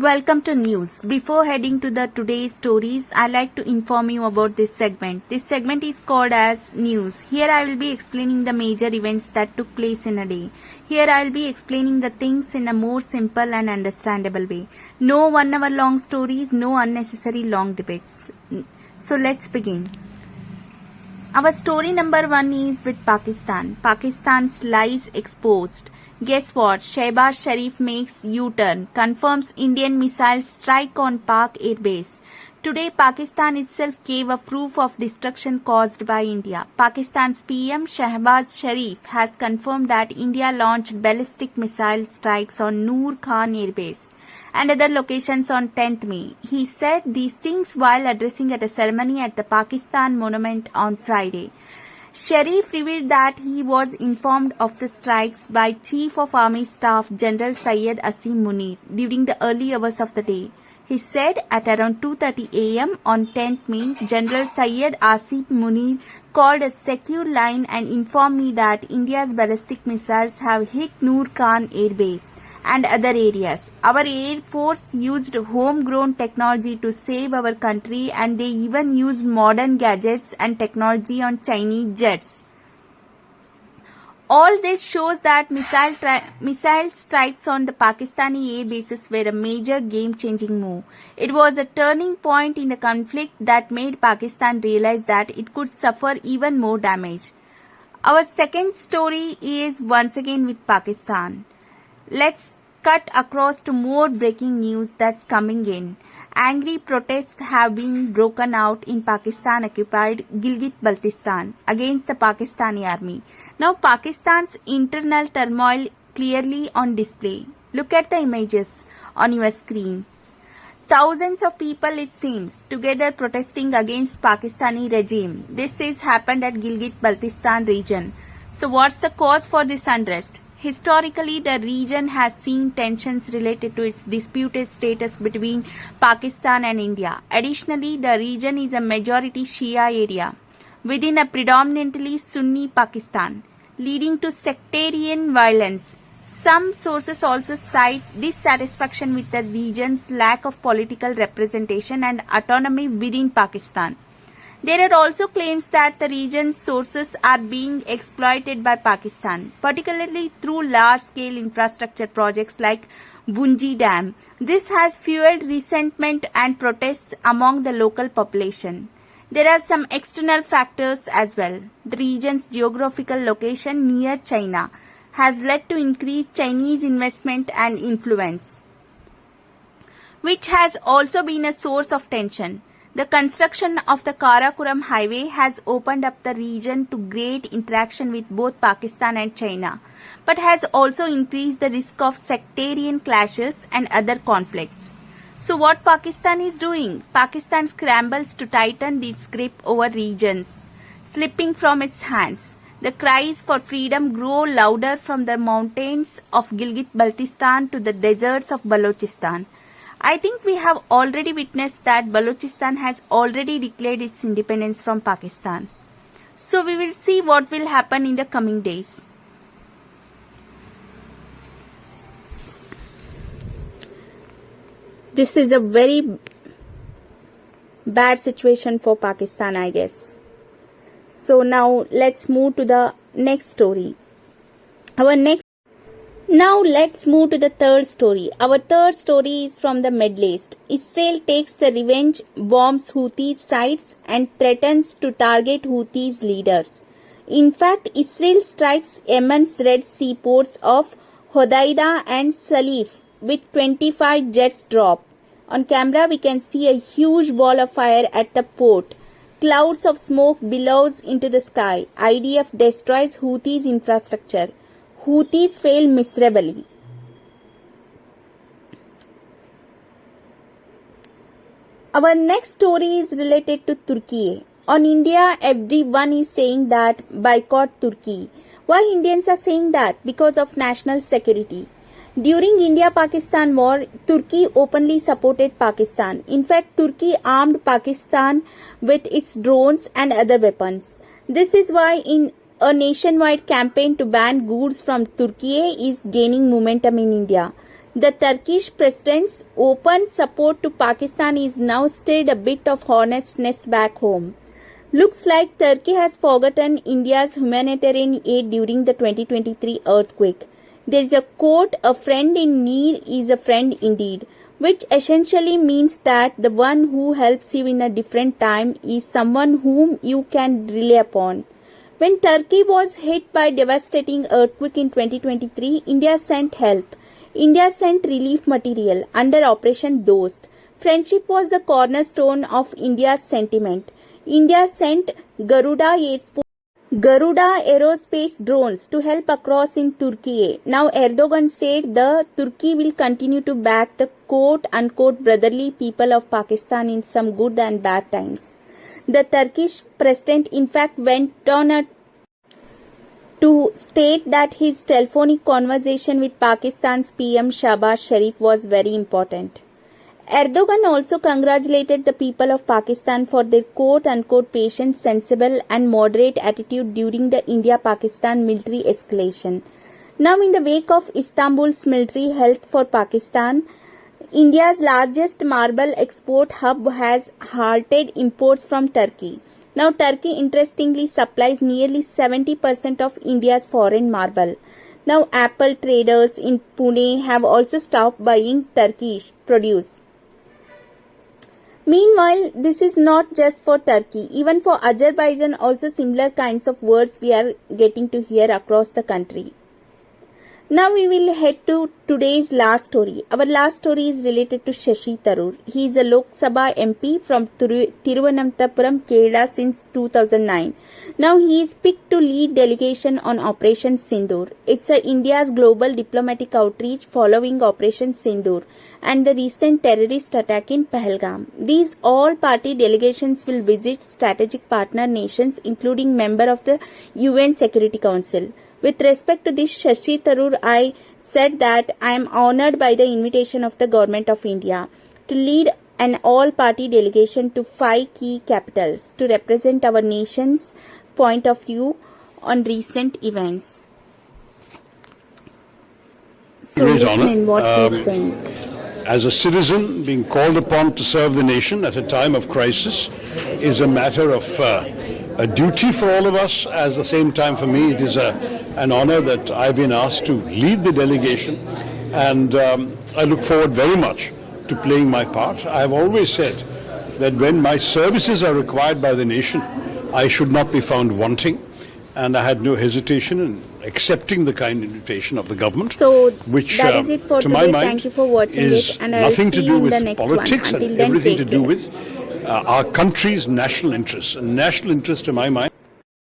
Welcome to news. Before heading to the today's stories, I like to inform you about this segment. This segment is called as news. Here I will be explaining the major events that took place in a day. Here I will be explaining the things in a more simple and understandable way. No 1 hour long stories, no unnecessary long debates. So let's begin. Our story number 1 is with Pakistan. Pakistan's lies exposed. Guess what? Shehbaz Sharif makes U-turn, confirms Indian missile strike on Pak airbase. Today, Pakistan itself gave a proof of destruction caused by India. Pakistan's PM Shehbaz Sharif has confirmed that India launched ballistic missile strikes on Noor Khan airbase and other locations on 10th May. He said these things while addressing at a ceremony at the Pakistan Monument on Friday. Sharif revealed that he was informed of the strikes by Chief of Army Staff General Syed Asim Munir during the early hours of the day. He said at around 2:30 a.m. on 10th May, General Syed Asim Munir called a secure line and informed me that India's ballistic missiles have hit Noor Khan Air Base and other areas. Our Air Force used homegrown technology to save our country, and they even used modern gadgets and technology on Chinese jets. All this shows that missile strikes on the Pakistani air bases were a major game-changing move. It was a turning point in the conflict that made Pakistan realize that it could suffer even more damage. Our second story is once again with Pakistan. Let's cut across to more breaking news that's coming in. Angry protests have been broken out in Pakistan-occupied Gilgit-Baltistan against the Pakistani army. Now Pakistan's internal turmoil clearly on display. Look at the images on your screen. Thousands of people, it seems, together protesting against Pakistani regime. This is happened at Gilgit-Baltistan region. So what's the cause for this unrest? Historically, the region has seen tensions related to its disputed status between Pakistan and India. Additionally, the region is a majority Shia area within a predominantly Sunni Pakistan, leading to sectarian violence. Some sources also cite dissatisfaction with the region's lack of political representation and autonomy within Pakistan. There are also claims that the region's sources are being exploited by Pakistan, particularly through large-scale infrastructure projects like Bunji Dam. This has fueled resentment and protests among the local population. There are some external factors as well. The region's geographical location near China has led to increased Chinese investment and influence, which has also been a source of tension. The construction of the Karakoram highway has opened up the region to great interaction with both Pakistan and China, but has also increased the risk of sectarian clashes and other conflicts. So what Pakistan is doing? Pakistan scrambles to tighten its grip over regions, slipping from its hands. The cries for freedom grow louder from the mountains of Gilgit-Baltistan to the deserts of Balochistan. I think we have already witnessed that Balochistan has already declared its independence from Pakistan. So we will see what will happen in the coming days. This is a very bad situation for Pakistan, I guess. So now let's move to the next story. Now let's move to the third story. Our third story is from the Middle East. Israel takes the revenge, bombs Houthi sites and threatens to target Houthis leaders. In fact, Israel strikes Yemen's Red Sea ports of Hodeidah and Salif with 25 jets drop. On camera we can see a huge ball of fire at the port. Clouds of smoke billows into the sky. IDF destroys Houthis' infrastructure. Houthis fail miserably. Our next story is related to Turkey. On India, everyone is saying that boycott Turkey. Why Indians are saying that? Because of national security. During India-Pakistan war, Turkey openly supported Pakistan. In fact, Turkey armed Pakistan with its drones and other weapons. This is why in a nationwide campaign to ban goods from Turkey is gaining momentum in India. The Turkish president's open support to Pakistan is now stirred a bit of honestness back home. Looks like Turkey has forgotten India's humanitarian aid during the 2023 earthquake. There is a quote, "A friend in need is a friend indeed," which essentially means that the one who helps you in a different time is someone whom you can rely upon. When Turkey was hit by devastating earthquake in 2023, India sent help. India sent relief material under Operation Dost. Friendship was the cornerstone of India's sentiment. India sent Garuda aerospace drones to help across in Turkey. Now Erdogan said the Turkey will continue to back the quote-unquote brotherly people of Pakistan in some good and bad times. The Turkish president in fact went on to state that his telephonic conversation with Pakistan's PM Shahbaz Sharif was very important. Erdogan also congratulated the people of Pakistan for their quote-unquote patient, sensible and moderate attitude during the India-Pakistan military escalation. Now in the wake of Istanbul's military help for Pakistan, India's largest marble export hub has halted imports from Turkey. Now Turkey interestingly supplies nearly 70% of India's foreign marble. Now Apple traders in Pune have also stopped buying Turkish produce. Meanwhile, this is not just for Turkey. Even for Azerbaijan, also similar kinds of words we are getting to hear across the country. Now we will head to today's last story. Our last story is related to Shashi Tharoor. He is a Lok Sabha MP from Thiruvananthapuram, Kerala since 2009. Now he is picked to lead delegation on Operation Sindoor. It's India's global diplomatic outreach following Operation Sindoor and the recent terrorist attack in Pahalgam. These all-party delegations will visit strategic partner nations including member of the UN Security Council. With respect to this, Shashi Tharoor, I said that I am honored by the invitation of the Government of India to lead an all-party delegation to 5 key capitals to represent our nation's point of view on recent events. So listen in what he is saying. As a citizen, being called upon to serve the nation at a time of crisis is a matter of a duty for all of us. At the same time, for me, it is an honor that I've been asked to lead the delegation, and I look forward very much to playing my part. I have always said that when my services are required by the nation, I should not be found wanting, and I had no hesitation in accepting the kind invitation of the government. So which, that is it for to today. my mind, thank you for watching is it, and I will nothing see to you do in the with next politics one. Until and then, everything to take do care. with our country's national interests. And national interest, to my mind,